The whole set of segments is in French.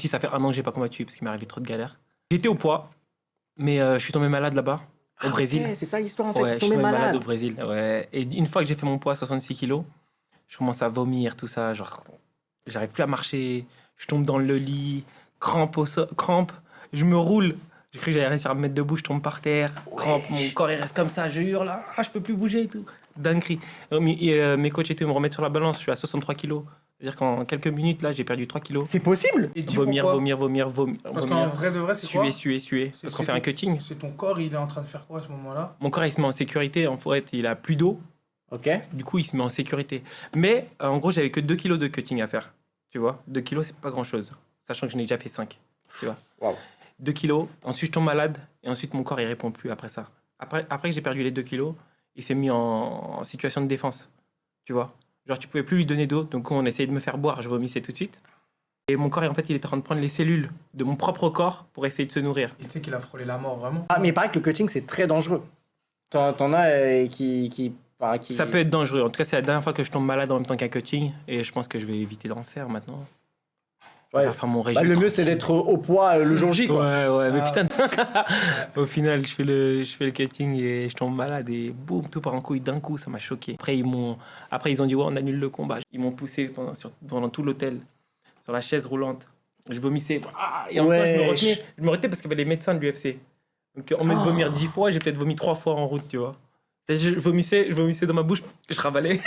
si ça fait 1 an que j'ai pas combattu parce qu'il m'est arrivé trop de galères. J'étais au poids, mais je suis tombé malade là-bas, au Brésil. Okay, c'est ça l'histoire en fait, Ouais, tu je es suis tombé tombé malade. malade au Brésil. Ouais. Et une fois que j'ai fait mon poids, 66 kilos, je commence à vomir, tout ça. Genre, j'arrive plus à marcher. Je tombe dans le lit, crampe. Je me roule. J'ai cru que j'allais réussir à me mettre debout, je tombe par terre, crampe, mon corps il reste comme ça, je hurle, je peux plus bouger et tout. Dinguerie. Mes coachs et tout, ils me remettent sur la balance, je suis à 63 kilos. C'est-à-dire qu'en quelques minutes, là, j'ai perdu 3 kilos. C'est possible? Et dis Vomir. Parce qu'en vrai de vrai, c'est quoi? Suer. Parce qu'on fait un cutting. C'est ton corps, il est en train de faire quoi à ce moment-là? Mon corps, il se met en sécurité. En fait, il a plus d'eau. Ok. Du coup, il se met en sécurité. Mais en gros, j'avais que 2 kilos de cutting à faire. Tu vois, 2 kilos, c'est pas grand-chose. Sachant que je n'ai déjà fait 5. Tu vois. Waouh. 2 kilos. Ensuite, je tombe malade. Et ensuite, mon corps, il répond plus après ça. Après que j'ai perdu les 2 kilos, il s'est mis en situation de défense. Tu vois. Genre, tu pouvais plus lui donner d'eau. Donc, on essayait de me faire boire. Je vomissais tout de suite. Et mon corps, en fait, il était en train de prendre les cellules de mon propre corps pour essayer de se nourrir. Et tu sais qu'il a frôlé la mort, vraiment. Ah, mais il paraît que le coaching c'est très dangereux. T'en as qui. Ça peut être dangereux. En tout cas, c'est la dernière fois que je tombe malade en même temps qu'un coaching. Et je pense que je vais éviter d'en faire maintenant. Je Ouais. vais faire mon régime. Le mieux c'est d'être au poids le jour J quoi. Ouais, mais Ah. putain. Au final, je fais le cutting et je tombe malade et boum, tout part en couille d'un coup, ça m'a choqué. Après, ils ont dit, ouais, on annule le combat. Ils m'ont poussé pendant tout l'hôtel, sur la chaise roulante. Je vomissais. Et en même temps, je me retenais parce qu'il y avait les médecins de l'UFC. Donc, en même de vomir 10 fois, j'ai peut-être vomi 3 fois en route, tu vois. C'est-à-dire, je vomissais dans ma bouche, je ravalais.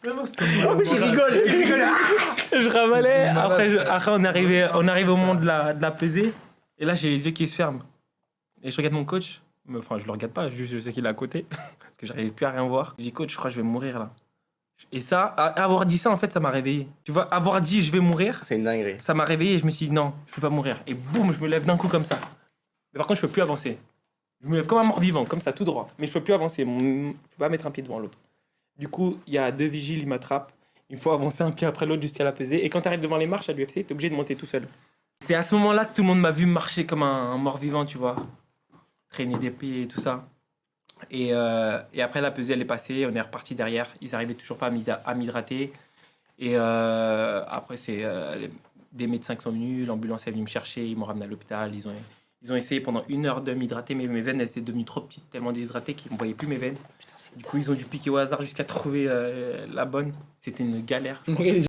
En plus il rigole. Je ravalais. Après, on arrive au moment de la pesée. Et là, j'ai les yeux qui se ferment. Et je regarde mon coach. Enfin, je le regarde pas, juste je sais qu'il est à côté. Parce que j'arrivais plus à rien voir. Je dis, coach, je crois que je vais mourir là. Et ça, avoir dit ça, en fait, ça m'a réveillé. Tu vois, avoir dit je vais mourir, C'est une dinguerie. ça m'a réveillé et je me suis dit, non, je peux pas mourir. Et boum, je me lève d'un coup comme ça. Mais par contre, je peux plus avancer. Je me lève comme un mort-vivant, comme ça, tout droit. Mais je peux plus avancer. Je peux pas mettre un pied devant l'autre. Du coup, il y a 2 vigiles, ils m'attrapent. Il faut avancer un pied après l'autre jusqu'à la pesée. Et quand tu arrives devant les marches à l'UFC, tu es obligé de monter tout seul. C'est à ce moment-là que tout le monde m'a vu marcher comme un mort-vivant, tu vois. Traîner des pieds et tout ça. Et après, la pesée, elle est passée. On est reparti derrière. Ils n'arrivaient toujours pas à m'hydrater. Et après, c'est des médecins qui sont venus. L'ambulance est venue me chercher. Ils m'ont ramené à l'hôpital. Ils ont essayé pendant 1 heure de m'hydrater. Mais mes veines, elles étaient devenues trop petites, tellement déshydratées qu'ils ne voyaient plus mes veines. Du coup, ils ont dû piquer au hasard jusqu'à trouver la bonne. C'était une galère.